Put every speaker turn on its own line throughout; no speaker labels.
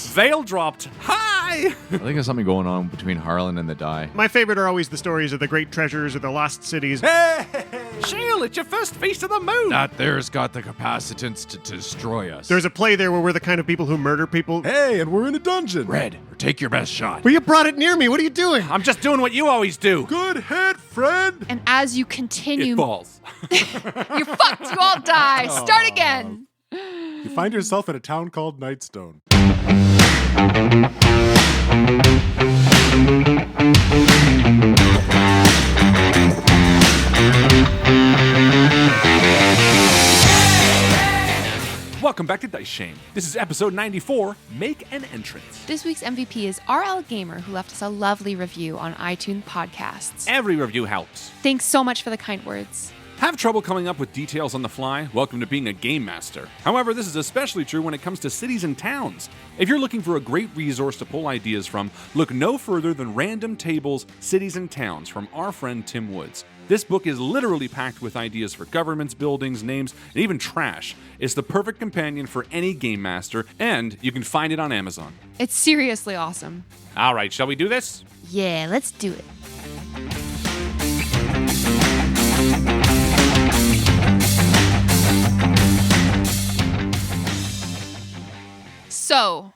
Veil dropped. Hi!
I think there's something going on between Harlan and the die.
My favorite are always the stories of the great treasures or the lost cities.
Hey! Shale, it's your first feast of the moon!
That there's got the capacitance to destroy us.
There's a play there where we're the kind of people who murder people.
Hey, and we're in a dungeon.
Red, take your best shot.
Well, you brought it near me. What are you doing?
I'm just doing what you always do.
Good hit, friend.
And as you continue,
It falls.
you're fucked. You all die. Start again.
You find yourself in a town called Nightstone.
Welcome back to Dice Shame. This is episode 94, Make an Entrance.
This week's MVP is RL Gamer, who left us a lovely review on iTunes Podcasts.
Every review helps.
Thanks so much for the kind words.
Have trouble coming up with details on the fly? Welcome to being a game master. However, this is especially true when it comes to cities and towns. If you're looking for a great resource to pull ideas from, look no further than Random Tables, Cities and Towns from our friend Tim Woods. This book is literally packed with ideas for governments, buildings, names, and even trash. It's the perfect companion for any game master, and you can find it on Amazon.
It's seriously awesome.
All right, shall we do this?
Yeah, let's do it. So,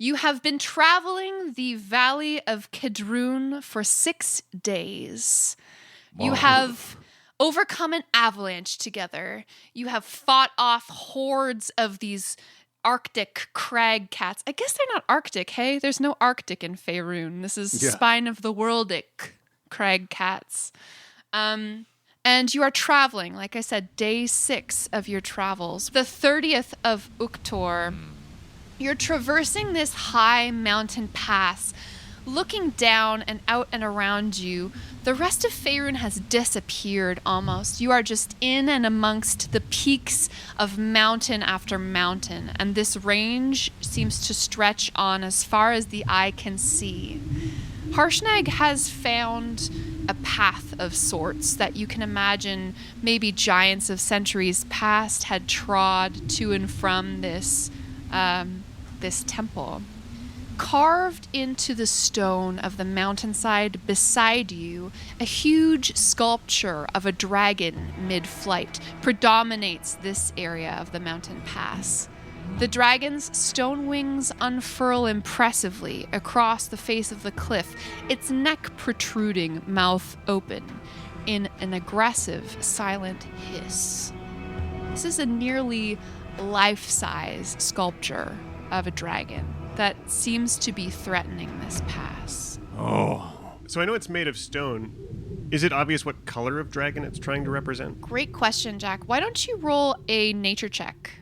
you have been traveling the Valley of Kedrun for 6 days. You have overcome an avalanche together. You have fought off hordes of these Arctic crag cats. I guess they're not Arctic, hey? There's no Arctic in Faerun. This is Spine of the Worldic crag cats. And you are traveling, like I said, day 6 of your travels. The 30th of Uktor. You're traversing this high mountain pass, looking down and out and around you. The rest of Faerun has disappeared almost. You are just in and amongst the peaks of mountain after mountain, and this range seems to stretch on as far as the eye can see. Harshnag has found a path of sorts that you can imagine maybe giants of centuries past had trod to and from this temple. Carved into the stone of the mountainside beside you, a huge sculpture of a dragon mid-flight predominates this area of the mountain pass. The dragon's stone wings unfurl impressively across the face of the cliff, its neck protruding, mouth open, in an aggressive, silent hiss. This is a nearly life-size sculpture of a dragon that seems to be threatening this pass.
Oh. So I know it's made of stone. Is it obvious what color of dragon it's trying to represent?
Great question, Jack. Why don't you roll a nature check?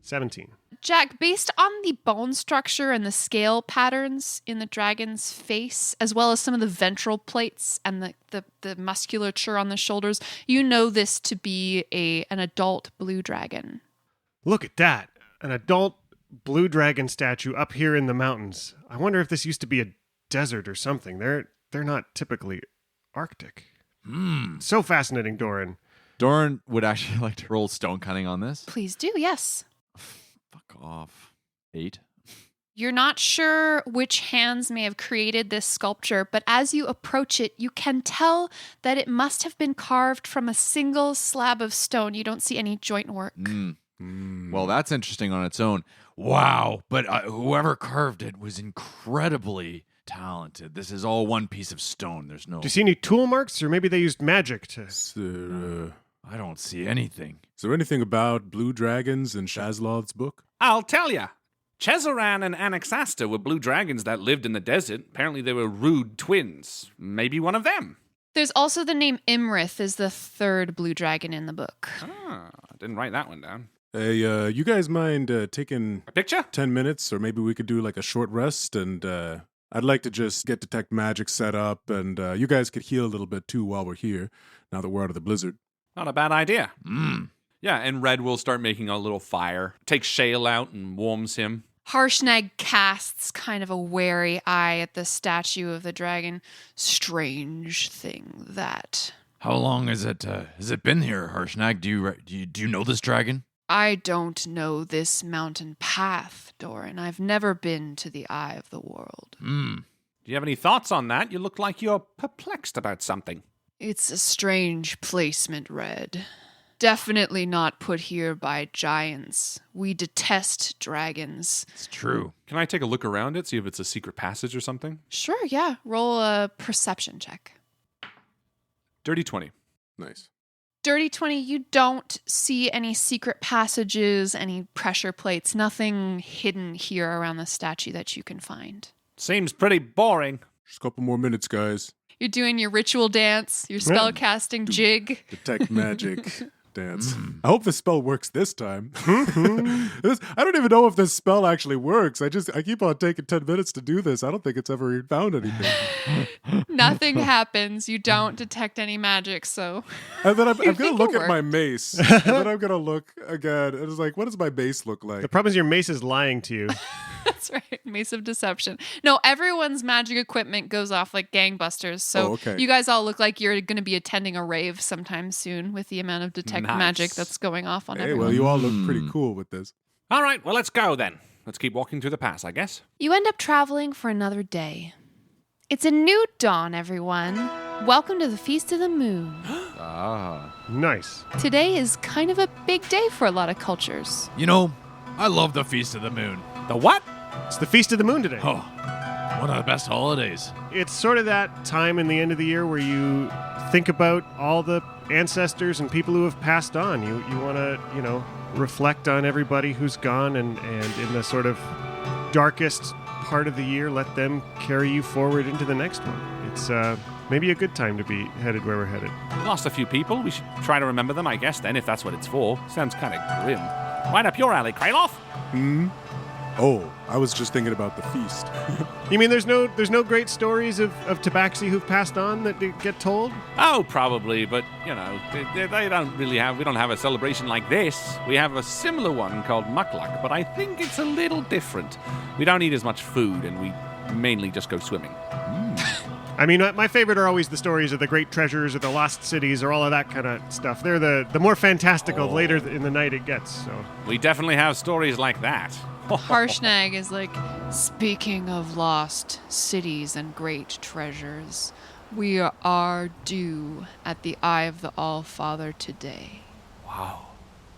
17.
Jack, based on the bone structure and the scale patterns in the dragon's face, as well as some of the ventral plates and the musculature on the shoulders, you know this to be an adult blue dragon.
Look at that. An adult blue dragon statue up here in the mountains. I wonder if this used to be a desert or something. They're not typically Arctic. So fascinating, Doran.
Doran would actually like to roll stone cutting on this.
Please do, yes.
Fuck off. 8.
You're not sure which hands may have created this sculpture, but as you approach it, you can tell that it must have been carved from a single slab of stone. You don't see any joint work.
Well, that's interesting on its own. Wow, but whoever carved it was incredibly talented. This is all one piece of stone. There's no...
Do you see any tool marks? Or maybe they used magic to...
I don't see anything.
Is there anything about blue dragons in Shazlov's book?
I'll tell ya. Chezaran and Anaxasta were blue dragons that lived in the desert. Apparently they were rude twins. Maybe one of them.
There's also the name Imrith is the 3rd blue dragon in the book.
I didn't write that one down.
Hey, you guys mind taking
A picture?
10 minutes, or maybe we could do like a short rest, and I'd like to just get Detect Magic set up, and you guys could heal a little bit too while we're here, now that we're out of the blizzard.
Not a bad idea. Yeah, and Red will start making a little fire, takes Shale out and warms him.
Harshnag casts kind of a wary eye at the statue of the dragon. Strange thing that.
How long has it been here, Harshnag? Do you know this dragon?
I don't know this mountain path, Doran. I've never been to the eye of the world.
Do you have any thoughts on that? You look like you're perplexed about something.
It's a strange placement, Red. Definitely not put here by giants. We detest dragons.
It's true.
Can I take a look around it, see if it's a secret passage or something?
Sure, yeah. Roll a perception check.
Dirty 20.
Nice.
Dirty 20, you don't see any secret passages, any pressure plates, nothing hidden here around the statue that you can find.
Seems pretty boring.
Just a couple more minutes, guys.
You're doing your ritual dance, your spellcasting jig.
Detect magic dance. I hope the spell works this time. I don't even know if this spell actually works. I keep on taking 10 minutes to do this. I don't think it's ever found anything.
Nothing happens. You don't detect any magic, so...
And then I'm
You
going to
think
look
it
at my
worked.
mace. And then I'm going to look again. And it's like, what does my mace look like?
The problem is your mace is lying to you.
That's right. Mace of Deception. No, everyone's magic equipment goes off like gangbusters. So
Oh, okay.
you guys all look like you're going to be attending a rave sometime soon with the amount of detect
Nice.
magic that's going off on
Hey,
everyone.
well, you all look pretty cool with this.
All right, well, let's go then. Let's keep walking through the pass, I guess.
You end up traveling for another day. It's a new dawn, everyone. Welcome to the Feast of the Moon.
Nice.
Today is kind of a big day for a lot of cultures.
You know, I love the Feast of the Moon.
The what?
It's the Feast of the Moon today.
Oh, one of the best holidays.
It's sort of that time in the end of the year where you think about all the ancestors and people who have passed on. You want to, reflect on everybody who's gone and in the sort of darkest part of the year, let them carry you forward into the next one. It's maybe a good time to be headed where we're headed.
Lost a few people. We should try to remember them, I guess, then, if that's what it's for. Sounds kind of grim. Right up your alley, Kraloth.
Oh, I was just thinking about the feast.
You mean there's no great stories of Tabaxi who've passed on that get told?
Oh, probably, but, they don't really we don't have a celebration like this. We have a similar one called Mukluk, but I think it's a little different. We don't eat as much food, and we mainly just go swimming.
I mean, my favorite are always the stories of the great treasures or the lost cities or all of that kind of stuff. They're the more fantastical later in the night it gets. So
We definitely have stories like that.
Harshnag is like, speaking of lost cities and great treasures, we are due at the Eye of the All-Father today.
Wow.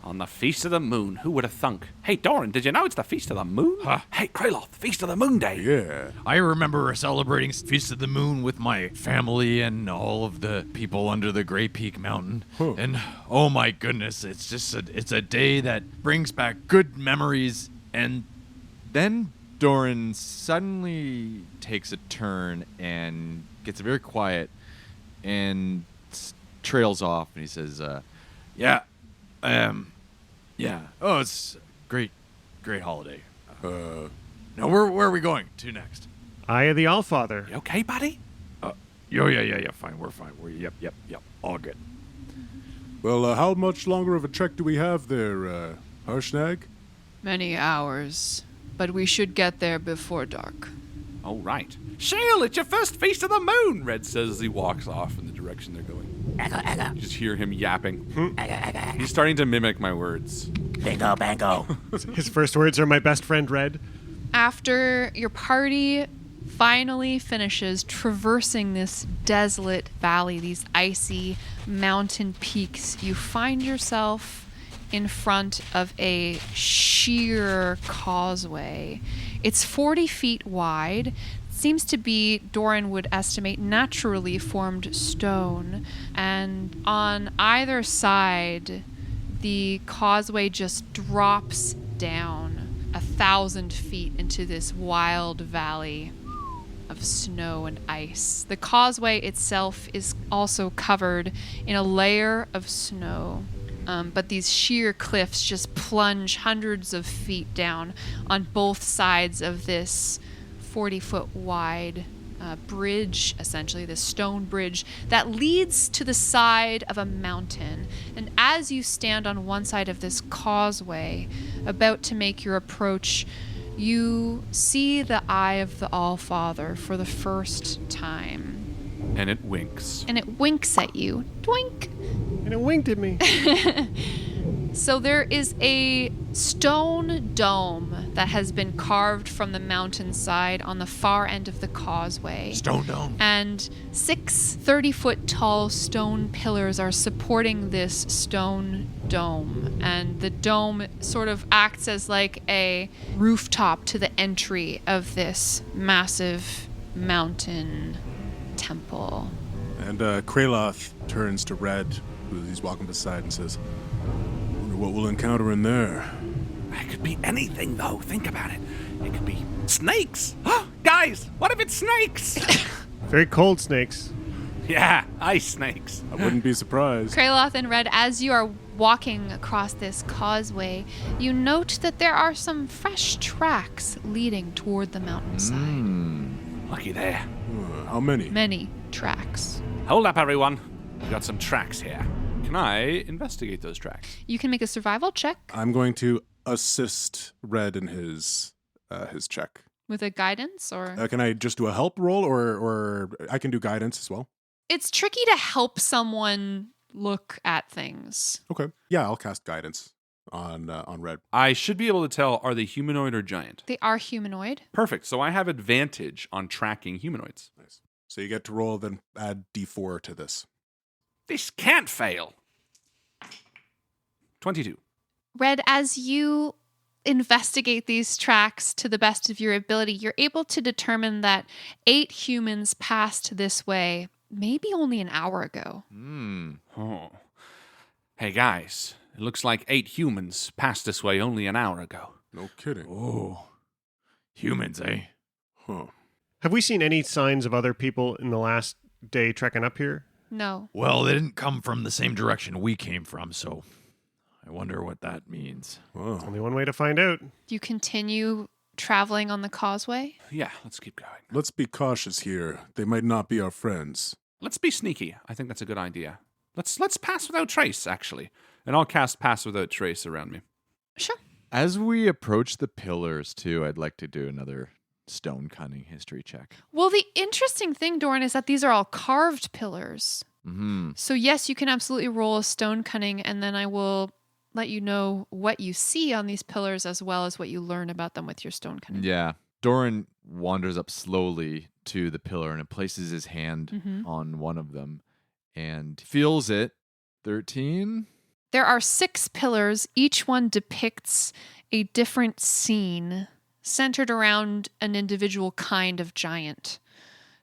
On the Feast of the Moon, who would have thunk? Hey, Doran, did you know it's the Feast of the Moon?
Huh.
Hey, Kraloth, Feast of the Moon Day.
Yeah.
I remember celebrating Feast of the Moon with my family and all of the people under the Grey Peak Mountain.
Huh.
And oh my goodness, it's just it's a day that brings back good memories. And then Doran suddenly takes a turn and gets very quiet and trails off. And he says, yeah. Oh, it's a great holiday. Now, where are we going to next?
Eye of the Allfather.
You okay, buddy?
Yeah, fine. We're fine. Yep, all good.
Well, how much longer of a trek do we have there, Harshnag?
Many hours, but we should get there before dark.
All right. Shale, it's your first Feast of the Moon, Red says as he walks off in the direction they're going. You just hear him yapping. He's starting to mimic my words.
Bingo.
His first words are my best friend Red.
After your party finally finishes traversing this desolate valley, these icy mountain peaks, you find yourself in front of a sheer causeway. It's 40 feet wide. Seems to be, Doran would estimate, naturally formed stone. And on either side, the causeway just drops down 1,000 feet into this wild valley of snow and ice. The causeway itself is also covered in a layer of snow. But these sheer cliffs just plunge hundreds of feet down on both sides of this 40-foot wide bridge, essentially, this stone bridge that leads to the side of a mountain. And as you stand on one side of this causeway, about to make your approach, you see the Eye of the All-Father for the first time.
And it winks.
And it winks at you. Doink!
And it winked at me.
So there is a stone dome that has been carved from the mountainside on the far end of the causeway.
Stone dome.
And 6 30-foot tall stone pillars are supporting this stone dome. And the dome sort of acts as like a rooftop to the entry of this massive mountain temple.
And Kraloth turns to Red, who he's walking beside, and says, "Wonder what we'll encounter in there."
It could be anything, though. Think about it. It could be snakes. Guys, what if it's snakes?
Very cold snakes.
Yeah, ice snakes.
I wouldn't be surprised.
Kraloth and Red, as you are walking across this causeway, you note that there are some fresh tracks leading toward the mountainside.
Lucky there.
How many?
Many tracks.
Hold up, everyone. We've got some tracks here. Can I investigate those tracks?
You can make a survival check
I'm going to assist Red in his check.
with a guidance, or
Can I just do a help roll, or I can do guidance as well?
it's tricky to help someone look at things.
Okay. Yeah, I'll cast guidance on Red.
I should be able to tell, are they humanoid or giant?
They are humanoid.
Perfect. So I have advantage on tracking humanoids.
Nice. So you get to roll, then add D4 to this.
This can't fail. 22.
Red, as you investigate these tracks to the best of your ability, you're able to determine that 8 humans passed this way maybe only an hour ago.
Oh. Hey, guys. It looks like 8 humans passed this way only an hour ago.
No kidding.
Oh. Humans, eh?
Huh.
Have we seen any signs of other people in the last day trekking up here?
No.
Well, they didn't come from the same direction we came from, so I wonder what that means.
Wow.
Only one way to find out.
You continue traveling on the causeway?
Yeah, let's keep going.
Let's be cautious here. They might not be our friends.
Let's be sneaky. I think that's a good idea. Let's pass without trace, actually. And I'll cast pass without trace around me.
Sure.
As we approach the pillars, too, I'd like to do another stone cunning history check.
Well, the interesting thing, Doran, is that these are all carved pillars.
Mm-hmm.
So yes, you can absolutely roll a stone cunning, and then I will let you know what you see on these pillars as well as what you learn about them with your stone cunning.
Yeah. Doran wanders up slowly to the pillar and places his hand on one of them and feels it. 13?
There are 6 pillars. Each one depicts a different scene centered around an individual kind of giant.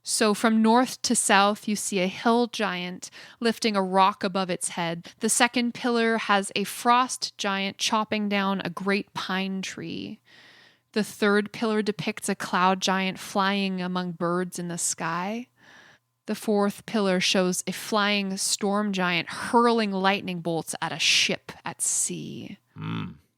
So from north to south, you see a hill giant lifting a rock above its head. The second pillar has a frost giant chopping down a great pine tree. The third pillar depicts a cloud giant flying among birds in the sky. The fourth pillar shows a flying storm giant hurling lightning bolts at a ship at sea.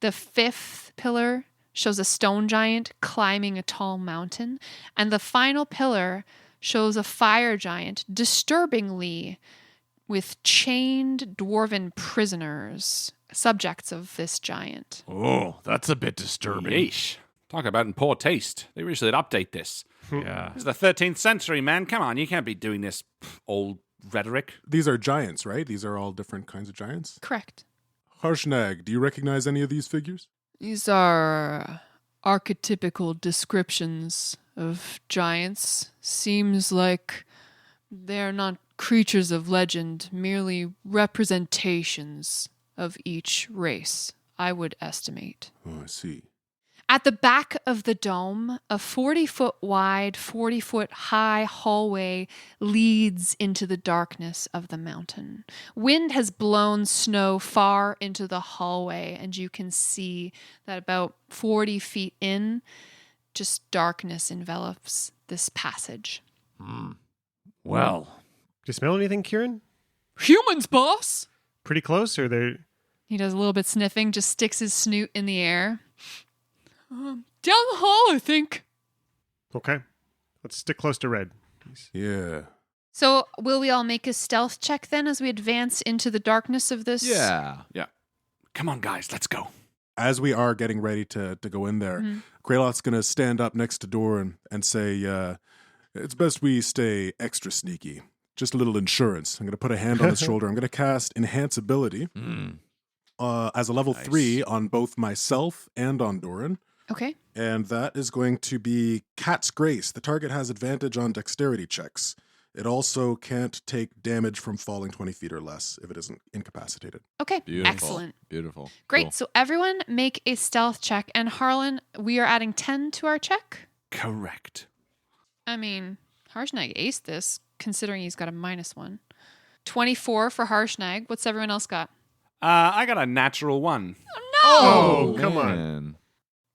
The fifth pillar shows a stone giant climbing a tall mountain. And the final pillar shows a fire giant disturbingly with chained dwarven prisoners, subjects of this giant.
Oh, that's a bit disturbing.
Yeesh. Talk about in poor taste. They really should update this.
Yeah.
This is the 13th century, man. Come on, you can't be doing this old rhetoric.
These are giants, right? These are all different kinds of giants?
Correct.
Harshnag, do you recognize any of these figures?
These are archetypical descriptions of giants. Seems like they're not creatures of legend, merely representations of each race, I would estimate.
Oh, I see.
At the back of the dome, a 40-foot wide, 40-foot high hallway leads into the darkness of the mountain. Wind has blown snow far into the hallway, and you can see that about 40 feet in, just darkness envelops this passage.
Well,
Do you smell anything, Kieran?
Humans, boss!
Pretty close, or they're...
He does a little bit sniffing, just sticks his snoot in the air. Down the hall, I think.
Okay. Let's stick close to Red.
Yeah.
So, will we all make a stealth check then as we advance into the darkness of this?
yeah.
Yeah. Come on, guys, let's go.
As we are getting ready to go in there, Kraloth's going to stand up next to Doran and say, it's best we stay extra sneaky. Just a little insurance. I'm going to put a hand on his shoulder. I'm going to cast Enhance Ability. as a level 3 on both myself and on Doran.
Okay.
And that is going to be Cat's Grace. The target has advantage on dexterity checks. It also can't take damage from falling 20 feet or less if it isn't incapacitated.
Okay.
Beautiful.
Excellent.
Beautiful.
Great.
Cool.
So everyone make a stealth check. And Harlan, we are adding 10 to our check.
Correct.
I mean, Harshnag aced this, considering he's got a -1. 24 for Harshnag. What's everyone else got?
I got a natural 1.
Oh, come on.
Man.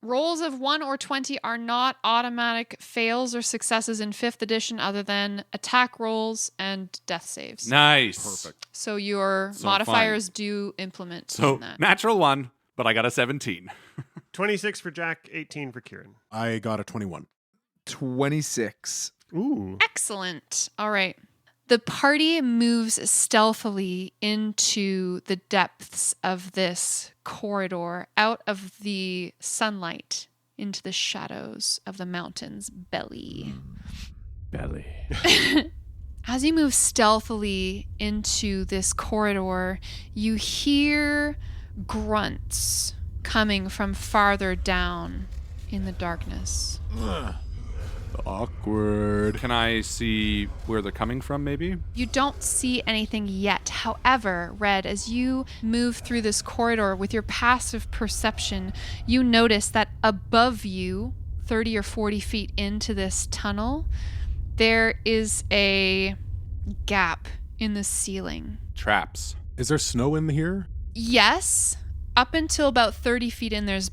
Rolls of 1 or 20 are not automatic fails or successes in 5th edition other than attack rolls and death saves.
Nice.
Perfect.
So your
So
modifiers do implement
So
in that.
natural 1, but I got a 17.
26 for Jack, 18 for Kieran.
I got a 21.
26.
Ooh.
Excellent. All right. The party moves stealthily into the depths of this corridor, out of the sunlight, into the shadows of the mountain's belly.
Belly.
As you move stealthily into this corridor, you hear grunts coming from farther down in the darkness.
Awkward.
Can I see where they're coming from, maybe?
You don't see anything yet. However, Red, as you move through this corridor with your passive perception, you notice that above you, 30 or 40 feet into this tunnel, there is a gap in the ceiling.
Traps.
Is there snow in here?
Yes, up until about 30 feet in, there's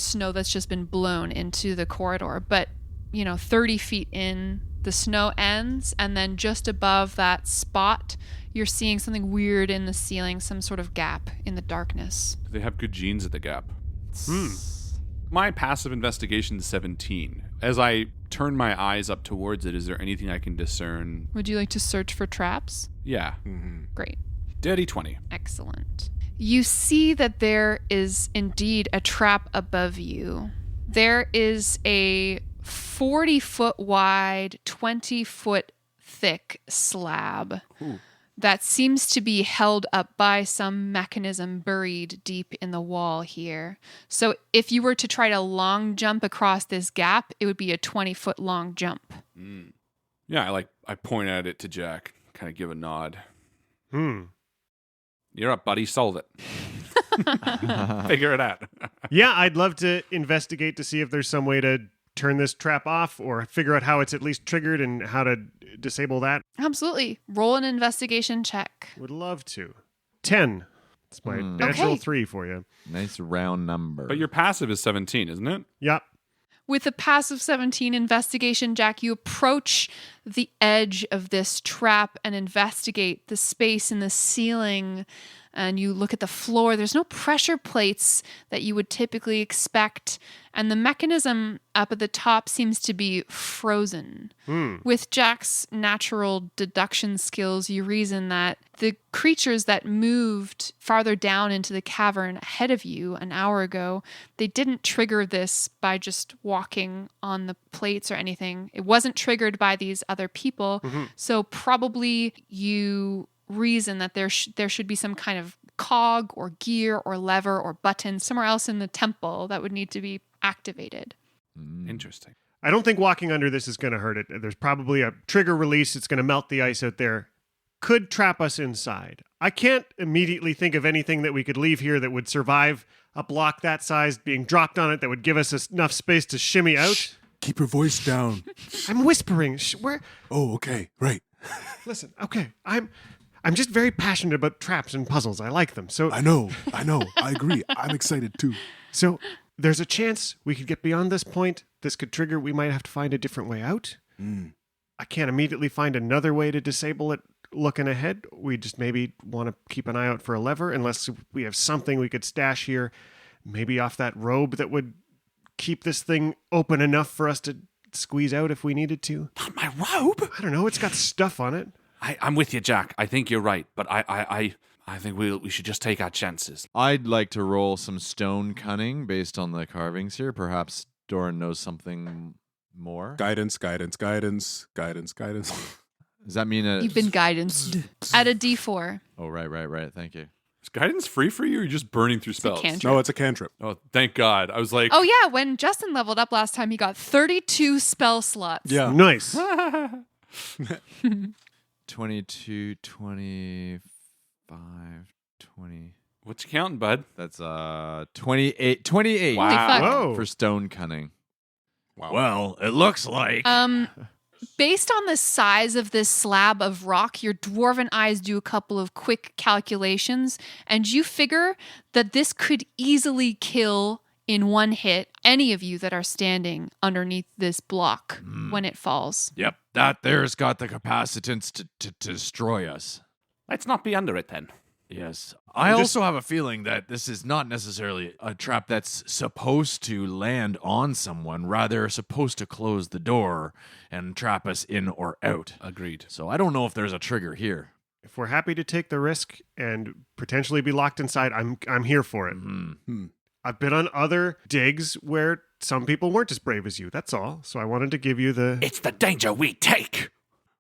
snow that's just been blown into the corridor. But, 30 feet in, the snow ends, and then just above that spot, you're seeing something weird in the ceiling, some sort of gap in the darkness.
Do they have good genes at the gap? My passive investigation is 17. As I turn my eyes up towards it, is there anything I can discern?
Would you like to search for traps?
Yeah.
Great.
Dirty 20.
Excellent. You see that there is indeed a trap above you. There is a 40-foot wide, 20-foot thick slab that seems to be held up by some mechanism buried deep in the wall here. So if you were to try to long jump across this gap, it would be a 20-foot long jump.
Yeah, I point at it to Jack, kind of give a nod.
Hmm.
You're up, buddy. Solve it. Figure it out.
Yeah, I'd love to investigate to see if there's some way to turn this trap off or figure out how it's at least triggered and how to disable that.
Absolutely. Roll an investigation check.
Would love to. 10. It's my natural
Okay.
3 for you.
Nice round number.
But your passive is 17, isn't it?
Yep.
With a passive 17 investigation, Jack, you approach the edge of this trap and investigate the space in the ceiling. And you look at the floor. There's no pressure plates that you would typically expect. And the mechanism up at the top seems to be frozen. With Jack's natural deduction skills, you reason that the creatures that moved farther down into the cavern ahead of you an hour ago, they didn't trigger this by just walking on the plates or anything. It wasn't triggered by these other people. So probably you reason that there should be some kind of cog or gear or lever or button somewhere else in the temple that would need to be activated.
Interesting.
I don't think walking under this is going to hurt it. There's probably a trigger release. It's going to melt the ice out there. Could trap us inside. I can't immediately think of anything that we could leave here that would survive a block that size being dropped on it that would give us enough space to shimmy out.
Keep your voice down.
I'm whispering.
Oh, okay. Right.
Listen, okay. I'm just very passionate about traps and puzzles. I like them. So
I know. I agree. I'm excited too.
So there's a chance we could get beyond this point. This could trigger. We might have to find a different way out. I can't immediately find another way to disable it looking ahead. We just maybe want to keep an eye out for a lever unless we have something we could stash here, maybe off that robe that would keep this thing open enough for us to squeeze out if we needed to.
Not my robe.
I don't know. It's got stuff on it.
I'm with you, Jack. I think you're right, but I think we should just take our chances.
I'd like to roll some stone cunning based on the carvings here. Perhaps Doran knows something more.
Guidance.
Does that mean
You've been guidanced at a D4.
Oh, right. Thank you.
Is guidance free for you, or are you just burning through spells?
cantrip.
No, it's a cantrip.
Oh, thank God. I was like,
Oh yeah, when Justin leveled up last time, he got 32 spell slots.
Yeah.
Nice.
22, 25, 20.
what you counting, bud?
That's 28. 28
Wow.
fuck.
Whoa.
for stone cunning.
Wow.
Well, it looks like.
Based on the size of this slab of rock, your dwarven eyes do a couple of quick calculations, and you figure that this could easily kill in one hit any of you that are standing underneath this block when it falls.
Yep, that there's got the capacitance to destroy us.
Let's not be under it then.
Yes. I also have a feeling that this is not necessarily a trap that's supposed to land on someone, rather supposed to close the door and trap us in or out.
Agreed.
So I don't know if there's a trigger here.
If we're happy to take the risk and potentially be locked inside, I'm here for it. I've been on other digs where some people weren't as brave as you. That's all. So I wanted to give you the.
It's the danger we take.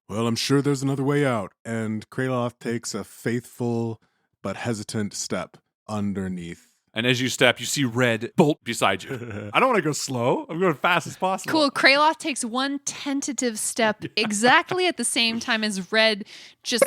Well, I'm sure there's another way out. And Kraloth takes a faithful but hesitant step underneath.
And as you step, you see Red bolt beside you. I don't want to go slow. I'm going fast as possible.
Cool. Kraloth takes one tentative step exactly at the same time as Red just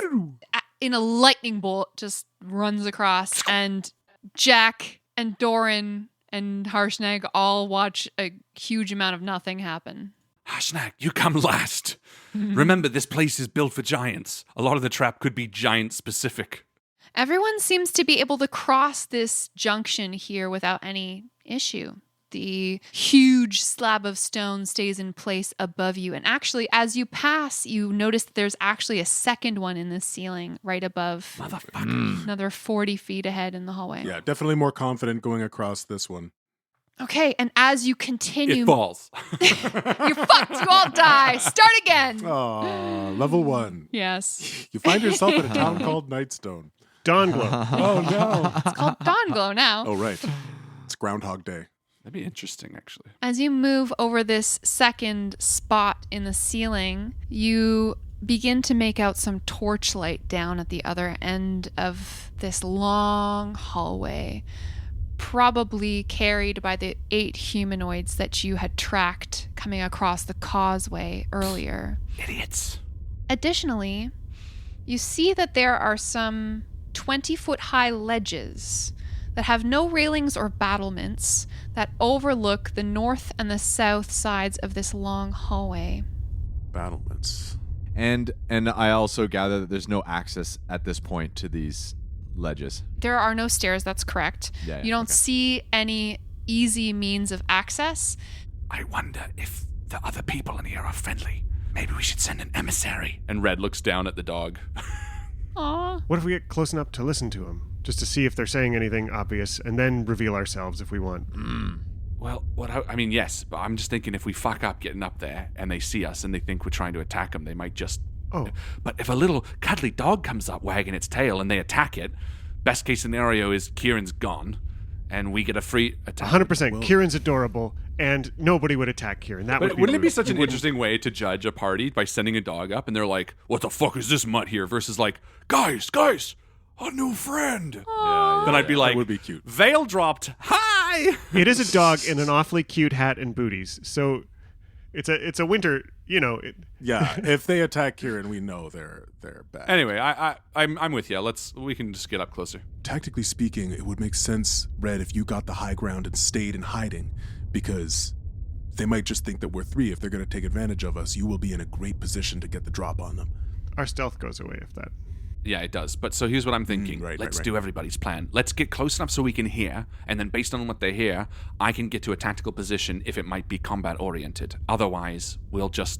in a lightning bolt just runs across, and Jack and Doran and Harshnag all watch a huge amount of nothing happen.
Harshnag, you come last. Remember, this place is built for giants. A lot of the trap could be giant specific.
Everyone seems to be able to cross this junction here without any issue. The huge slab of stone stays in place above you. And actually, as you pass, you notice that there's actually a second one in the ceiling right above.
Motherfucker.
Another 40 feet ahead in the hallway.
Yeah, definitely more confident going across this one.
Okay, and as you continue...
It falls.
You're fucked! You all die! Start again!
Aw, level 1.
Yes.
You find yourself in a town called Nightstone.
Dawn glow.
Oh, no.
It's called Dawn Glow now.
Oh, right. It's Groundhog Day.
That'd be interesting, actually.
As you move over this second spot in the ceiling, you begin to make out some torchlight down at the other end of this long hallway, probably carried by the 8 humanoids that you had tracked coming across the causeway earlier.
Idiots.
Additionally, you see that there are some 20-foot-high ledges that have no railings or battlements that overlook the north and the south sides of this long hallway.
Battlements.
And I also gather that there's no access at this point to these ledges.
There are no stairs, that's correct.
Yeah,
You don't
okay.
see any easy means of access.
I wonder if the other people in here are friendly. Maybe we should send an emissary. And Red looks down at the dog.
Aww.
What if we get close enough to listen to them? Just to see if they're saying anything obvious, and then reveal ourselves if we want.
Well, I mean, yes, but I'm just thinking if we fuck up getting up there and they see us and they think we're trying to attack them, they might just...
Oh.
But if a little cuddly dog comes up wagging its tail and they attack it, best case scenario is Kieran's gone and we get a free attack.
100%. Kieran's adorable, and nobody would attack Kieran. That
But
would be
wouldn't it be
rude.
such an interesting way to judge a party by sending a dog up and they're like, what the fuck is this mutt here? Versus like, guys, a new friend. Then I'd be like,
That would be cute.
Veil dropped. Hi.
It is a dog in an awfully cute hat and booties. So it's a winter,
Yeah, if they attack Kieran, we know they're bad.
Anyway, I'm with you. We can just get up closer.
Tactically speaking, it would make sense, Red, if you got the high ground and stayed in hiding, because they might just think that we're 3. If they're going to take advantage of us, you will be in a great position to get the drop on them.
our stealth goes away if that.
Yeah, it does. But so here's what I'm thinking. Let's do everybody's plan. Let's get close enough so we can hear, and then based on what they hear, I can get to a tactical position if it might be combat oriented. Otherwise, we'll just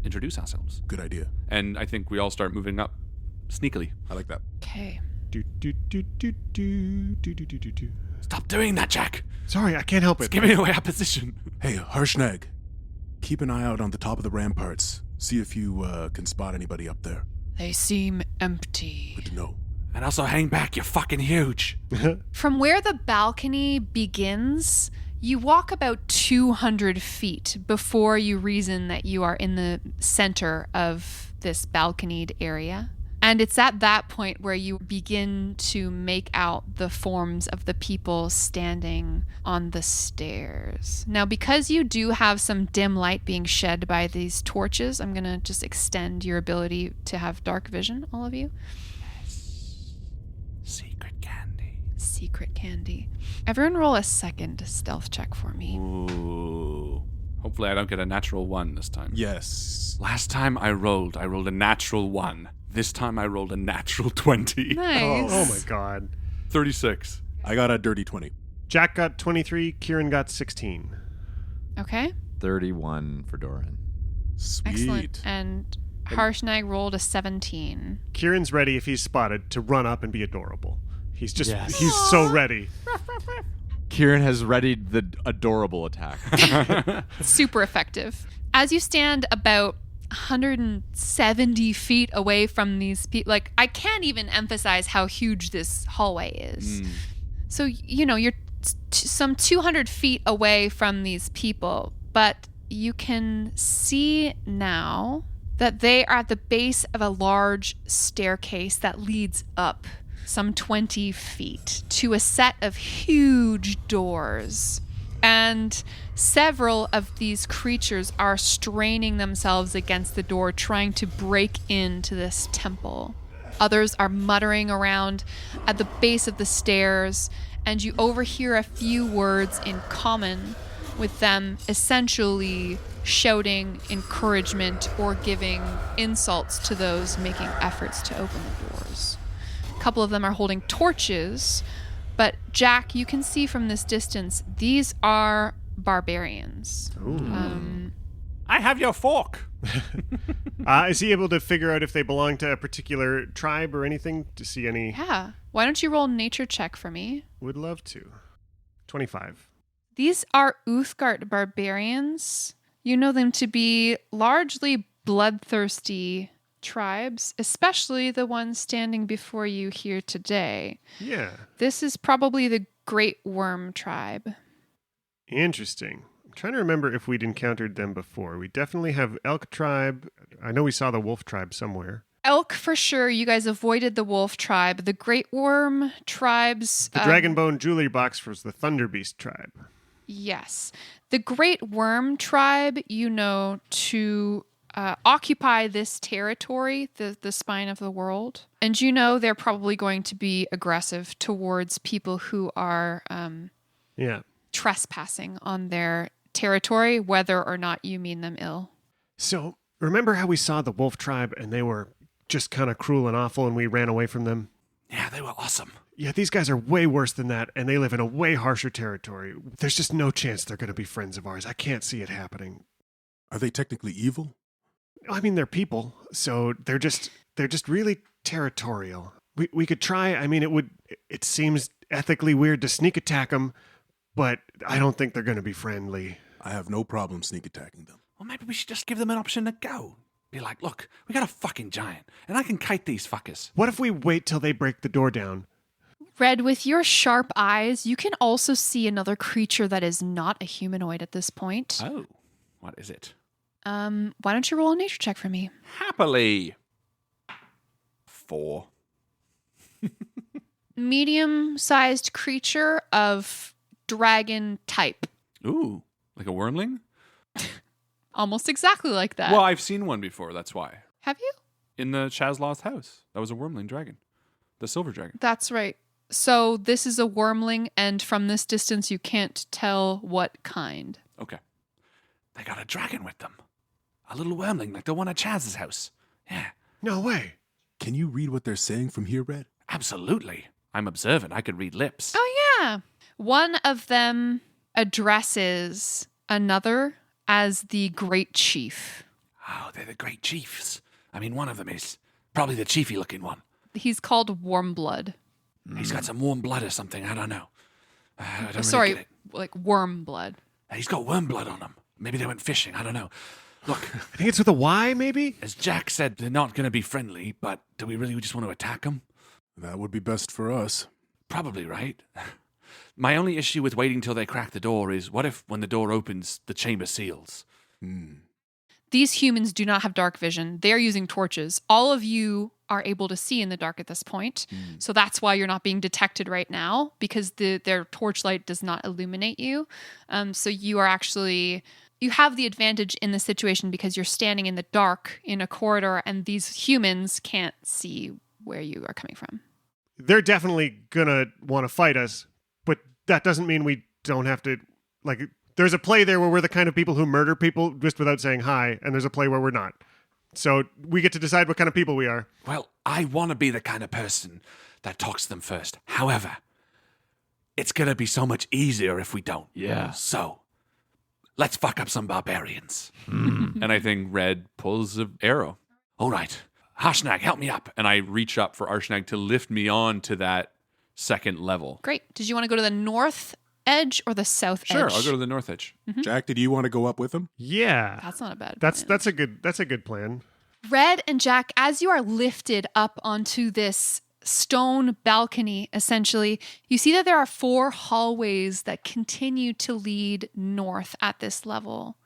introduce ourselves.
Good idea.
And I think we all start moving up sneakily.
I like that.
Okay.
Do, do, do, do, do, do, do, do, do.
Stop doing that, Jack.
Sorry, I can't help
It's
it.
giving away our position.
Hey, Harshnag, keep an eye out on the top of the ramparts. See if you can spot anybody up there.
They seem empty.
Good to know.
And also hang back, you're fucking huge.
From where the balcony begins, you walk about 200 feet before you reason that you are in the center of this balconied area. And it's at that point where you begin to make out the forms of the people standing on the stairs. Now, because you do have some dim light being shed by these torches, I'm going to just extend your ability to have dark vision, all of you.
Secret candy.
Secret candy. Everyone roll a second stealth check for me.
Ooh. Hopefully I don't get a natural 1 this time.
Yes.
Last time I rolled a natural 1. This time I rolled a natural 20.
Nice.
Oh my god.
36.
I got a dirty 20.
Jack got 23, Kieran got 16.
Okay.
31 for Doran.
Sweet.
Excellent. And Harshnag rolled a 17.
Kieran's ready if he's spotted to run up and be adorable. He's just
Yes.
he's so ready.
Kieran has readied the adorable attack.
Super effective. As you stand about 170 feet away from these people, like, I can't even emphasize how huge this hallway is. So, you're some 200 feet away from these people, but you can see now that they are at the base of a large staircase that leads up some 20 feet to a set of huge doors. And several of these creatures are straining themselves against the door, trying to break into this temple. Others are muttering around at the base of the stairs, and you overhear a few words in common with them, essentially shouting encouragement or giving insults to those making efforts to open the doors. A couple of them are holding torches, but Jack, you can see from this distance, these are barbarians.
I have your fork.
Is he able to figure out if they belong to a particular tribe or anything to see any?
Yeah. Why don't you roll nature check for me?
Would love to. 25.
These are Uthgard barbarians. You know them to be largely bloodthirsty tribes, especially the ones standing before you here today.
Yeah.
This is probably the Great Worm tribe.
Interesting. I'm trying to remember if we'd encountered them before. We definitely have Elk tribe. I know we saw the Wolf tribe somewhere.
Elk for sure. You guys avoided the Wolf tribe. The Great Worm tribes.
The Dragonbone Jewelry Box was the Thunder Beast tribe.
Yes. The Great Worm tribe, to occupy this territory, the spine of the world. And they're probably going to be aggressive towards people who are trespassing on their territory, whether or not you mean them ill.
So, remember how we saw the Wolf tribe and they were just kind of cruel and awful and we ran away from them?
Yeah, they were awesome.
Yeah, these guys are way worse than that, and they live in a way harsher territory. There's just no chance they're going to be friends of ours. I can't see it happening.
Are they technically evil?
I mean, they're people, so they're just really territorial. We could try. I mean, it seems ethically weird to sneak attack them, but I don't think they're going to be friendly.
I have no problem sneak attacking them.
Well, maybe we should just give them an option to go. Be like, look, we got a fucking giant, and I can kite these fuckers.
What if we wait till they break the door down?
Red, with your sharp eyes, you can also see another creature that is not a humanoid at this point.
Oh, what is it?
Why don't you roll a nature check for me?
Happily. 4.
Medium-sized creature of dragon type.
Ooh, like a wormling?
Almost exactly like that.
Well, I've seen one before, that's why.
Have you?
In the Chazlaw's house. That was a wormling dragon. The silver dragon.
That's right. So this is a wormling, and from this distance, you can't tell what kind.
Okay. They got a dragon with them. A little wormling like the one at Chaz's house. Yeah.
No way.
Can you read what they're saying from here, Red?
Absolutely. I'm observant. I could read lips.
Oh, yeah. One of them addresses another as the Great Chief.
Oh, they're the great chiefs. I mean, one of them is probably the chiefy looking one.
He's called Warmblood.
He's got some warm blood or something. I don't know. I don't really
Sorry,
get it.
like worm blood.
He's got worm blood on him. Maybe they went fishing. I don't know. Look,
I think it's with a Y, maybe?
as Jack said, they're not going to be friendly, but do we really just want to attack them?
That would be best for us.
Probably, right? My only issue with waiting till they crack the door is, what if when the door opens, the chamber seals?
These humans do not have dark vision. They're using torches. All of you are able to see in the dark at this point. So that's why you're not being detected right now, because their torchlight does not illuminate you. So you are actually... You have the advantage in this situation because you're standing in the dark in a corridor and these humans can't see where you are coming from.
They're definitely gonna want to fight us, but that doesn't mean we don't have to, like, there's a play there where we're the kind of people who murder people just without saying hi, and there's a play where we're not. So we get to decide what kind of people we are.
Well, I want to be the kind of person that talks to them first. However, it's going to be so much easier if we don't.
Yeah.
So, let's fuck up some barbarians. And I think Red pulls an arrow. All right, Harshnag, help me up. And I reach up for Harshnag to lift me on to that second level.
Great. Did you want to go to the north edge or the south edge?
Sure, I'll go to the north edge.
Jack, did you want to go up with him?
Yeah.
That's not a bad
That's
plan.
that's a good plan.
Red and Jack, as you are lifted up onto this stone balcony, essentially, you see that there are 4 hallways that continue to lead north at this level.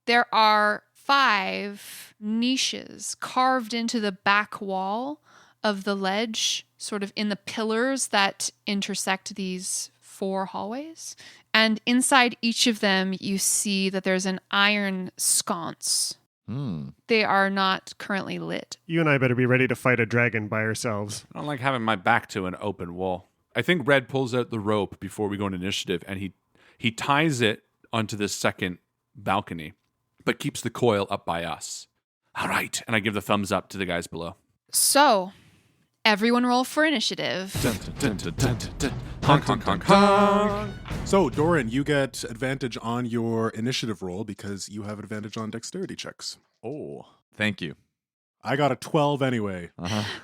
There are 5 niches carved into the back wall of the ledge, sort of in the pillars that intersect these 4 hallways. And inside each of them, you see that there's an iron sconce. They are not currently lit.
You and I better be ready to fight a dragon by ourselves.
I don't like having my back to an open wall. I think Red pulls out the rope before we go into initiative, and he ties it onto this second balcony, but keeps the coil up by us. All right, and I give the thumbs up to the guys below.
So, everyone roll for initiative.
Honk, honk, honk, honk.
So, Doran, you get advantage on your initiative roll because you have advantage on dexterity checks.
Oh, thank you.
I got a 12 anyway.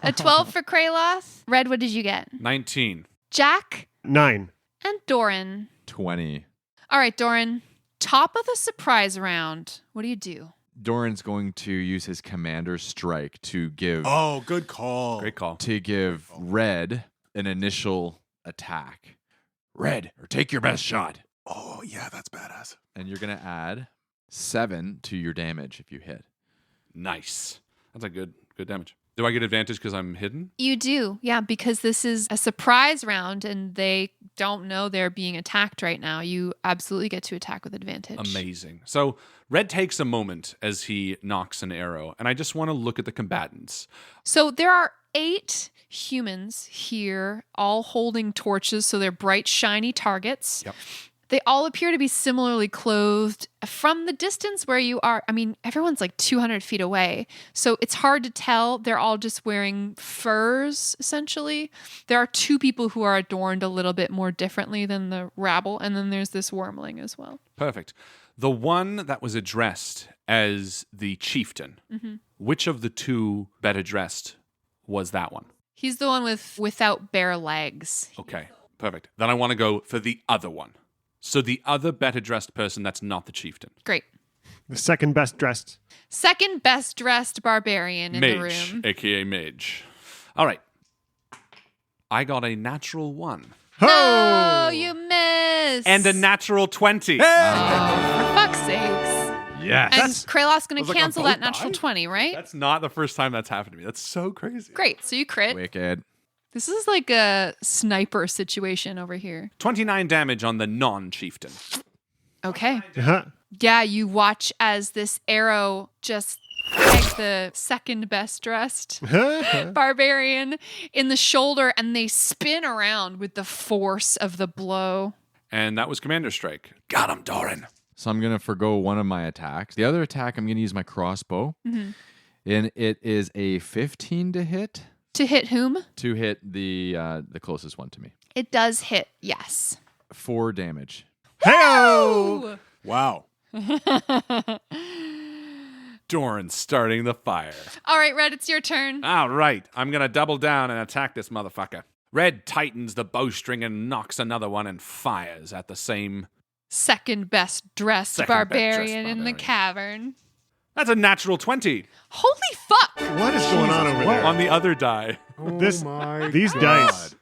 A 12 for Kraloth. Red, what did you get?
19.
Jack
9.
and Doran.
20.
All right, Doran. Top of the surprise round. What do you do?
Doran's going to use his commander's strike to give
Oh, good call.
Great call.
Red an initial attack. Red, or take your best shot.
Oh, yeah, that's badass.
And you're going to add 7 to your damage if you hit.
Nice. That's a good damage. Do I get advantage because I'm hidden?
You do, yeah, because this is a surprise round and they don't know they're being attacked right now. You absolutely get to attack with advantage.
Amazing. So Red takes a moment as he knocks an arrow, and I just want to look at the combatants.
So there are 8 humans here, all holding torches, so they're bright, shiny targets.
Yep.
They all appear to be similarly clothed. From the distance where you are, I mean, everyone's like 200 feet away, so it's hard to tell. They're all just wearing furs, essentially. There are 2 people who are adorned a little bit more differently than the rabble, and then there's this wormling as well.
Perfect. The one that was addressed as the chieftain, which of the 2 better dressed was that one?
He's the one without bare legs.
Okay, perfect. Then I want to go for the other one. So the other better dressed person that's not the chieftain.
Great.
The second best dressed.
Second best dressed barbarian in the
Mage,
room.
aka Mage. All right. I got a natural 1.
Oh, you missed.
And a natural 20.
For fuck's sakes.
Yes.
And Kraloth's going
was
to
like,
cancel
I'm
that
both
natural
die?
20, right?
That's not the first time that's happened to me. That's so crazy.
Great. So you crit.
Wicked.
This is like a sniper situation over here.
29 damage on the non-chieftain.
Okay.
Uh-huh.
Yeah, you watch as this arrow just pegs the second best dressed barbarian in the shoulder, and they spin around with the force of the blow.
And that was Commander Strike. Got him, Doran.
So I'm going to forgo one of my attacks. The other attack, I'm going to use my crossbow. And it is a 15 to hit.
To hit whom?
To hit the closest one to me.
It does hit, yes.
4 damage.
Hey-o!
Wow.
Doran starting the fire.
All right, Red, it's your turn.
All right, I'm going to double down and attack this motherfucker. Red tightens the bowstring and knocks another one and fires at the same...
Second best dressed
Second best
barbarian
dressed
in the
barbarian.
cavern.
That's a natural 20
Holy fuck!
What is going on over there?
on the other die.
This, these dice.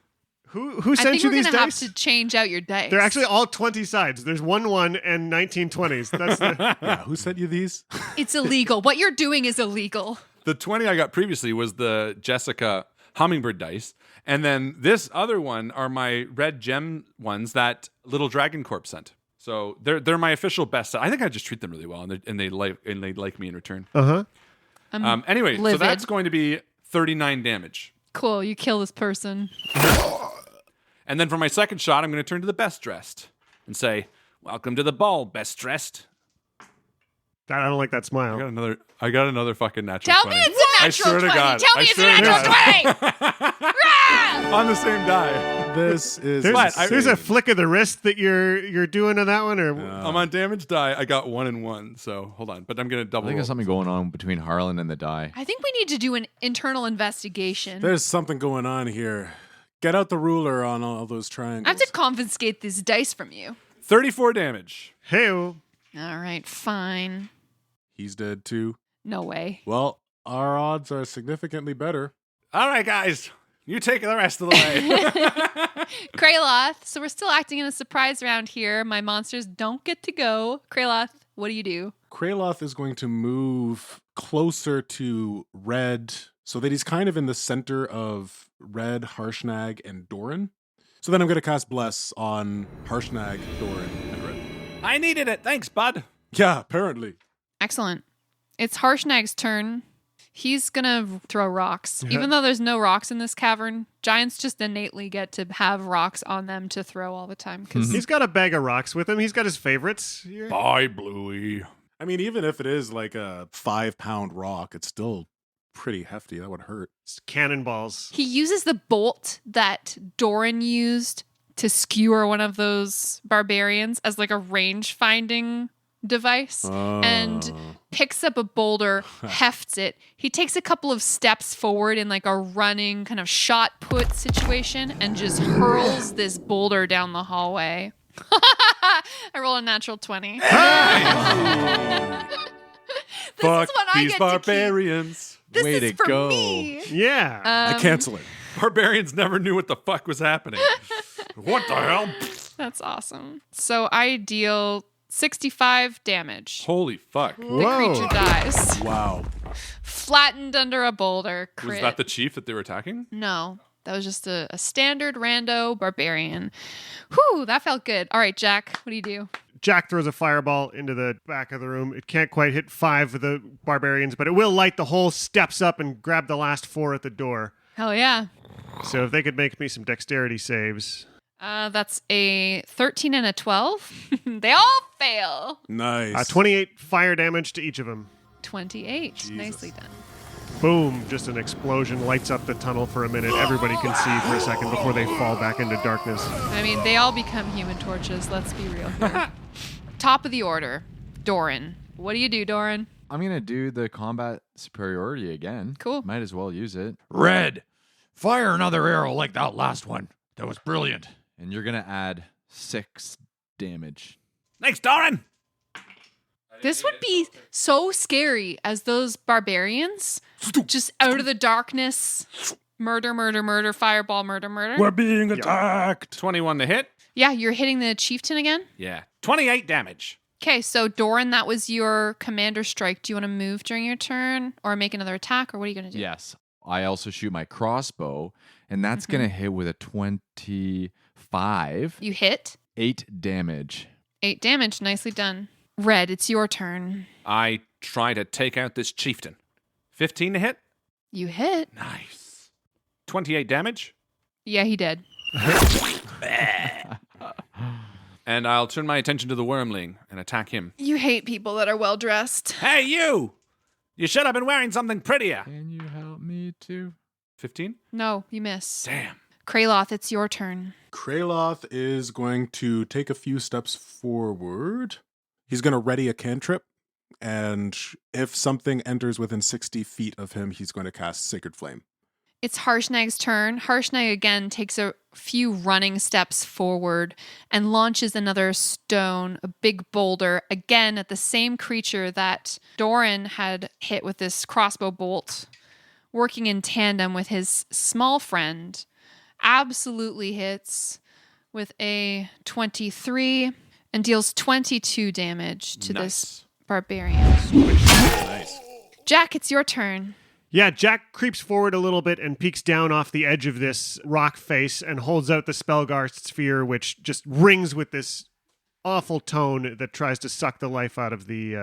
Who
I
sent
think
you
we're
these
going to have
dice?
to change out your dice.
They're actually all 20 sides. There's 1 and 19 20s. That's the,
Yeah, who sent you these?
It's illegal. What you're doing is illegal.
The 20 I got previously was the Jessica hummingbird dice. And then this other one are my red gem ones that Little Dragon Corp sent. So they're my official best. I think I just treat them really well, and they like me in return. Anyway, so
livid.
that's going to be 39 damage.
Cool. You kill this person.
And then for my second shot, I'm going to turn to the best dressed and say, "Welcome to the ball, best dressed."
I don't like that smile.
I got another fucking natural
Tell
20.
me it's a
I
natural
swear to
20.
God.
Tell me
I
it's a
swear to
natural 20. Rah!
On the same die.
This is
There's a flick of the wrist that you're doing on that one, or
I'm on damage die. I got 1 and 1. So hold on, but I'm going to
I
double.
think there's something going on between Harlan and the die.
I think we need to do an internal investigation.
There's something going on here. Get out the ruler on all those
I
triangles.
have to confiscate these dice from you.
34 damage.
hey-o.
All right, fine.
He's dead too.
No way.
Well, our odds are significantly better.
All right, guys, you take the rest of the way.
Kraloth, so we're still acting in a surprise round here. My monsters don't get to go. Kraloth, what do you do?
Kraloth is going to move closer to Red so that he's kind of in the center of Red, Harshnag, and Doran. So then I'm going to cast Bless on Harshnag, Doran, and Red.
I needed it. Thanks, bud.
Yeah, apparently.
Excellent. It's Harshnag's turn. He's gonna throw rocks. Even though there's no rocks in this cavern, giants just innately get to have rocks on them to throw all the time. Because
He's got a bag of rocks with him. He's got his favorites.
Bye, Bluey.
I mean, even if it is like a 5-pound rock, it's still pretty hefty. That would hurt.
It's cannonballs.
he uses the bolt that Doran used to skewer one of those barbarians as like a range finding device and picks up a boulder, hefts it. He takes a couple of steps forward in like a running kind of shot put situation and just hurls this boulder down the hallway. I roll a natural 20.
Fuck
what I
these
get to keep.
barbarians.
This
Way
is
to
for
go.
me.
Yeah.
I cancel it.
Barbarians never knew what the fuck was happening. What the hell?
That's awesome. So I deal 65 damage.
Holy fuck.
The creature dies.
Wow.
Flattened under a boulder.
Was
Crit.
that the chief that they were attacking?
No. That was just a standard rando barbarian. Whew, that felt good. All right, Jack, what do you do?
Jack throws a fireball into the back of the room. It can't quite hit 5 of the barbarians, but it will light the whole, steps up and grab the last 4 at the door.
Hell yeah.
So if they could make me some dexterity saves.
That's a 13 and a 12. They all fail.
Nice.
28 fire damage to each of them.
28. Nicely done.
Boom, just an explosion lights up the tunnel for a minute. Everybody can see for a second before they fall back into darkness.
I mean, they all become human torches. Let's be real here. Top of the order, Doran. What do you do, Doran?
I'm going to do the combat superiority again.
Cool.
Might as well use it.
Red, fire another arrow like that last one. That was brilliant.
And you're going to add 6 damage.
Thanks, Doran.
This would be so scary as those barbarians just out of the darkness. Murder, murder, murder, fireball, murder, murder.
We're being attacked.
21 to hit.
Yeah, you're hitting the chieftain again?
Yeah. 28 damage.
Okay, so Doran, that was your commander strike. Do you want to move during your turn or make another attack, or what are you going to do?
Yes. I also shoot my crossbow, and that's going to hit with a 25.
You hit.
8 damage.
8 damage. Nicely done. Red, it's your turn.
I try to take out this chieftain. 15 to hit.
You hit.
Nice. 28 damage.
Yeah, he did.
And I'll turn my attention to the wormling and attack him.
You hate people that are well dressed.
Hey, you! You should have been wearing something prettier.
Can you help me too?
15?
No, you miss.
Damn.
Kraloth, it's your turn.
Kraloth is going to take a few steps forward. He's going to ready a cantrip, and if something enters within 60 feet of him, he's going to cast Sacred Flame.
It's Harshnag's turn. Harshnag again takes a few running steps forward and launches another stone, a big boulder, again at the same creature that Doran had hit with this crossbow bolt, working in tandem with his small friend. Absolutely hits with a 23 and deals 22 damage to this barbarian.
Nice.
Jack, it's your turn.
Yeah, Jack creeps forward a little bit and peeks down off the edge of this rock face and holds out the Spellgarst sphere, which just rings with this awful tone that tries to suck the life out of the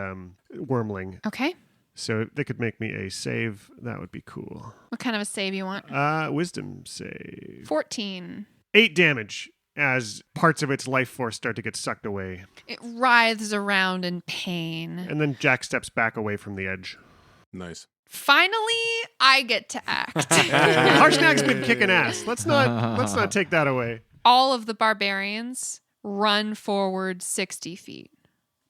wormling.
Okay.
So if they could make me a save, that would be cool.
What kind of a save you want?
Wisdom save.
14.
8 damage as parts of its life force start to get sucked away.
It writhes around in pain.
And then Jack steps back away from the edge.
Nice.
Finally, I get to act.
Harshnag's been kicking ass. Let's not take that away.
All of the barbarians run forward 60 feet.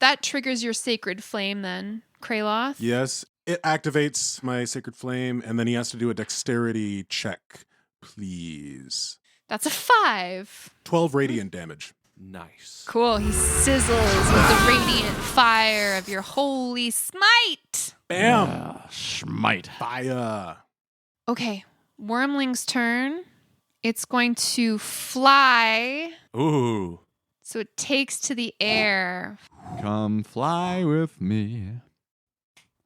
That triggers your sacred flame then, Kraloth.
Yes, it activates my Sacred Flame, and then he has to do a dexterity check, please.
That's a 5.
12 radiant damage.
Nice.
Cool. He sizzles with the radiant fire of your holy smite.
Bam!
Schmite.
Fire!
Okay, Wormling's turn. It's going to fly.
Ooh.
So it takes to the air.
Come fly with me.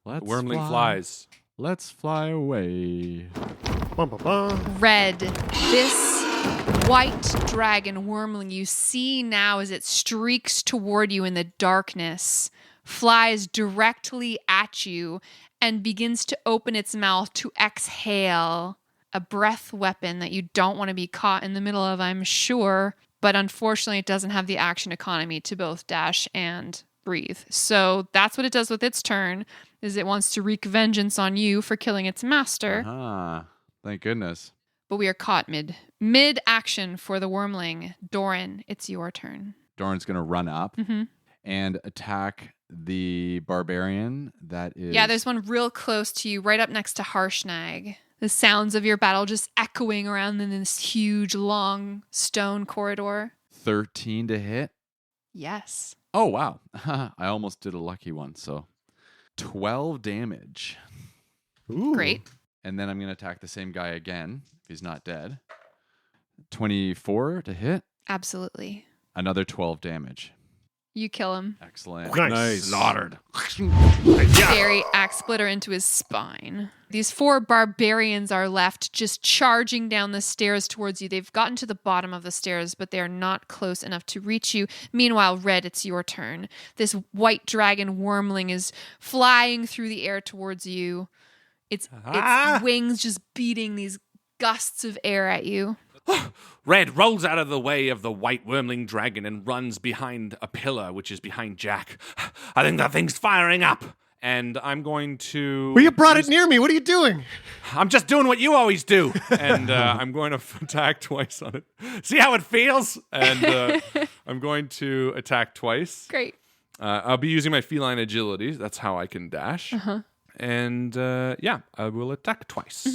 Let's
Wormling flies.
Let's fly away.
Bum, bum, bum.
Red, this white dragon wormling you see now as it streaks toward you in the darkness, flies directly at you and begins to open its mouth to exhale a breath weapon that you don't want to be caught in the middle of, I'm sure. But unfortunately, it doesn't have the action economy to both dash and breathe. So that's what it does with its turn, is it wants to wreak vengeance on you for killing its master.
Ah, thank goodness.
But we are caught mid action for the wormling. Doran, it's your turn.
Doran's going to run up
Mm-hmm.
and attack the barbarian that is...
Yeah, there's one real close to you, right up next to Harshnag. The sounds of your battle just echoing around in this huge, long stone corridor.
13 to hit.
Yes.
Oh, wow. I almost did a lucky one, so 12 damage.
Ooh.
Great.
And then I'm going to attack the same guy again, if he's not dead. 24 to hit.
Absolutely.
Another 12 damage.
You kill him.
Excellent.
Nice.
Slaughtered.
Very axe splitter into his spine. These 4 barbarians are left just charging down the stairs towards you. They've gotten to the bottom of the stairs, but they are not close enough to reach you. Meanwhile, Red, it's your turn. This white dragon wormling is flying through the air towards you. Its wings just beating these gusts of air at you.
Red rolls out of the way of the white wormling dragon and runs behind a pillar, which is behind Jack. I think that thing's firing up. And I'm going to...
Well, you brought it near me. What are you doing?
I'm just doing what you always do. And I'm going to attack twice on it. See how it feels? And I'm going to attack twice.
Great.
I'll be using my feline agility. That's how I can dash.
Uh-huh.
And yeah, I will attack twice.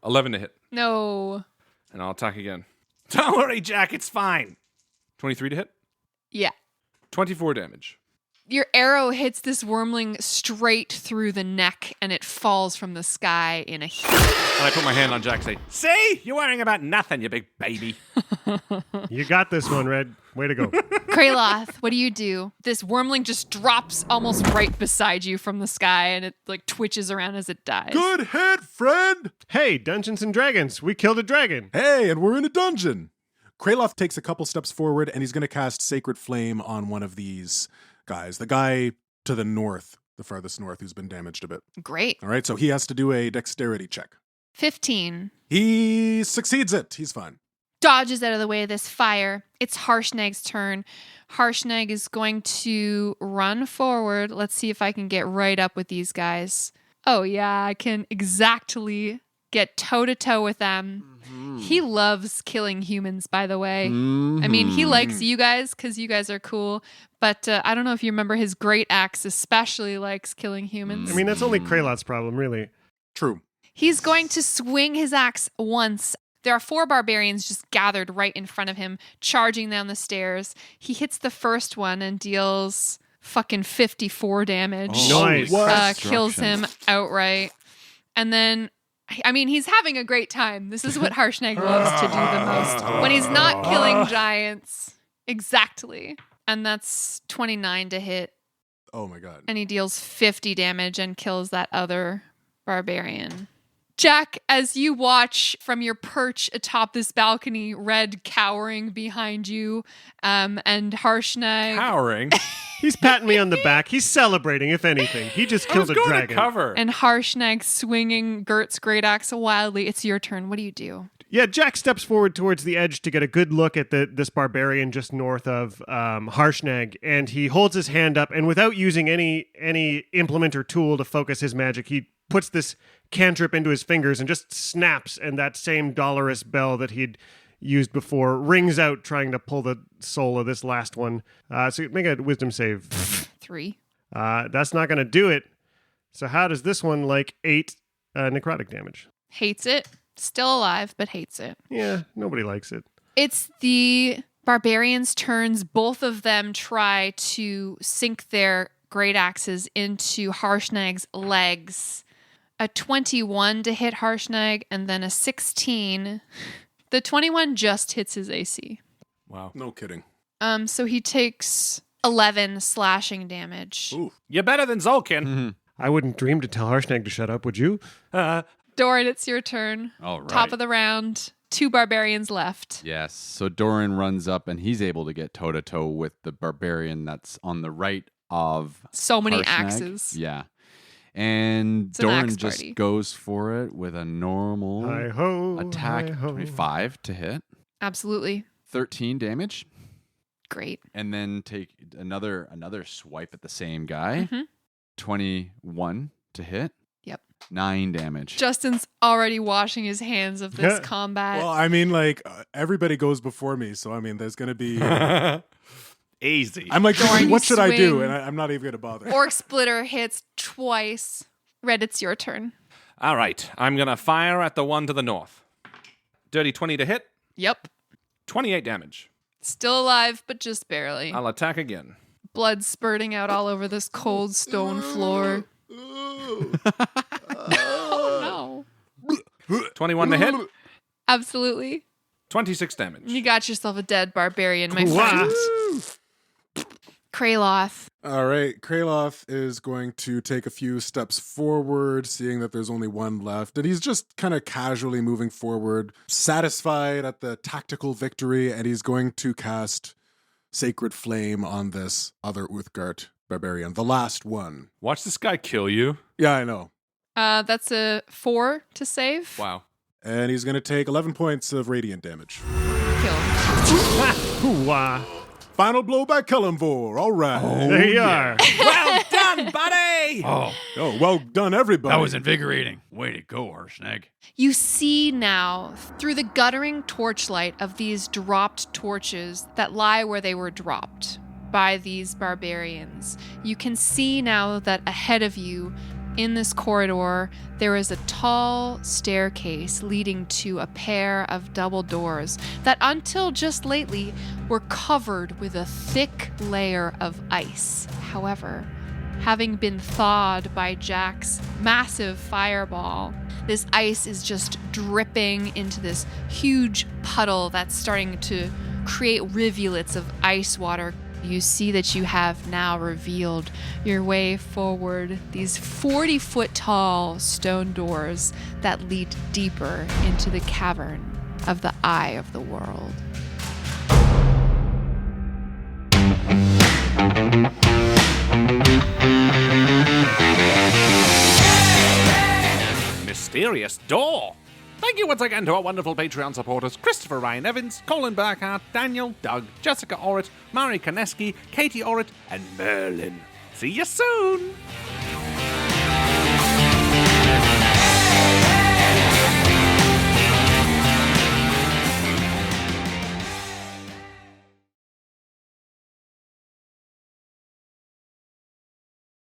11 to hit.
No.
And I'll attack again. Don't worry, Jack. It's fine. 23 to hit.
Yeah.
24 damage.
Your arrow hits this wormling straight through the neck, and it falls from the sky in a heap.
And I put my hand on Jack and say, see? You're worrying about nothing, you big baby.
You got this one, Red. Way to go.
Kraloth, what do? This wormling just drops almost right beside you from the sky, and it like twitches around as it dies.
Good hit, friend!
Hey, Dungeons and Dragons. We killed a dragon.
Hey, and we're in a dungeon. Kraloth takes a couple steps forward, and he's going to cast Sacred Flame on one of these guys. The guy to the north, the farthest north, who's been damaged a bit.
Great.
All right, so he has to do a dexterity check.
15.
He succeeds it. He's fine.
Dodges out of the way of this fire. It's Harshnag's turn. Harshnag is going to run forward. Let's see if I can get right up with these guys. Oh, yeah, I can exactly get toe-to-toe with them. He loves killing humans, by the way. I mean, he likes you guys because you guys are cool. But I don't know if you remember his great axe especially likes killing humans.
I mean, that's only Kralot's problem, really.
True.
He's going to swing his axe once. There are 4 barbarians just gathered right in front of him, charging down the stairs. He hits the first one and deals fucking 54 damage.
Nice.
Kills him outright. And then, I mean, he's having a great time. This is what Harshnag loves to do the most. When he's not killing giants. Exactly. And that's 29 to hit.
Oh my god.
And he deals 50 damage and kills that other barbarian. Jack, as you watch from your perch atop this balcony, Red cowering behind you, and Harshnag.
Cowering.
He's patting me on the back. He's celebrating, if anything. He just
I was
killed a
going
dragon.
to cover.
And Harshnag swinging Gert's great axe wildly. It's your turn. What do you do?
Yeah, Jack steps forward towards the edge to get a good look at this barbarian just north of Harshnag, and he holds his hand up, and without using any implement or tool to focus his magic, he puts this cantrip into his fingers and just snaps, and that same dolorous bell that he'd used before rings out, trying to pull the soul of this last one. So make a wisdom save.
3.
That's not going to do it. So how does this one like 8 necrotic damage?
Hates it. Still alive, but hates it.
Yeah, nobody likes it.
It's the barbarians' turns. Both of them try to sink their great axes into Harshnag's legs. A 21 to hit Harshnag, and then a 16. The 21 just hits his AC.
Wow.
No kidding.
So he takes 11 slashing damage.
Ooh.
You're better than Zolkin.
I wouldn't dream to tell Harshnag to shut up, would you?
Doran, it's your turn.
All right.
Top of the round. 2 barbarians left.
Yes. So Doran runs up and he's able to get toe to toe with the barbarian that's on the right of
So many
Harshnag.
axes.
Yeah. And
It's an
Doran
axe
just
party.
goes for it with a normal
Hi-ho,
attack.
hi-ho.
25 to hit.
Absolutely.
13 damage.
Great.
And then take another swipe at the same guy.
Mhm.
21 to hit.
Yep.
9 damage.
Justin's already washing his hands of this
Yeah.
combat.
Well, I mean, like, everybody goes before me, so I mean, there's going to be.
Easy.
I'm like,
Doran,
what
you
should I do?
swing.
And I'm not even going to bother.
Orc Splitter hits twice. Red, it's your turn.
All right. I'm going to fire at the one to the north. Dirty 20 to hit.
Yep.
28 damage.
Still alive, but just barely.
I'll attack again.
Blood spurting out all over this cold stone floor. Oh no.
21 to hit.
Absolutely.
26 damage.
You got yourself a dead barbarian, my
Wow.
friend. Kraloth.
All right. Kraloth is going to take a few steps forward, seeing that there's only one left. And he's just kind of casually moving forward, satisfied at the tactical victory. And he's going to cast Sacred Flame on this other Uthgard barbarian, the last one.
Watch this guy kill you.
Yeah, I know.
That's a 4 to save.
Wow.
And he's going to take 11 points of radiant damage.
Kill.
Hoo-wah.
Final blow by Kellamvor. All right.
There you are.
Well done, buddy!
Oh,
Oh, well done, everybody.
that was invigorating. Way to go, Harshnag.
You see now, through the guttering torchlight of these dropped torches that lie where they were dropped by these barbarians, you can see now that ahead of you, in this corridor, there is a tall staircase leading to a pair of double doors that until just lately were covered with a thick layer of ice. However, having been thawed by Jack's massive fireball, this ice is just dripping into this huge puddle that's starting to create rivulets of ice water. You see that you have now revealed your way forward, these 40-foot tall stone doors that lead deeper into the cavern of the Eye of the World.
Mysterious door. Thank you once again to our wonderful Patreon supporters Christopher Ryan Evans, Colin Burkhart, Daniel, Doug, Jessica Orrit, Mari Koneski, Katie Orrit, and Merlin. See you soon!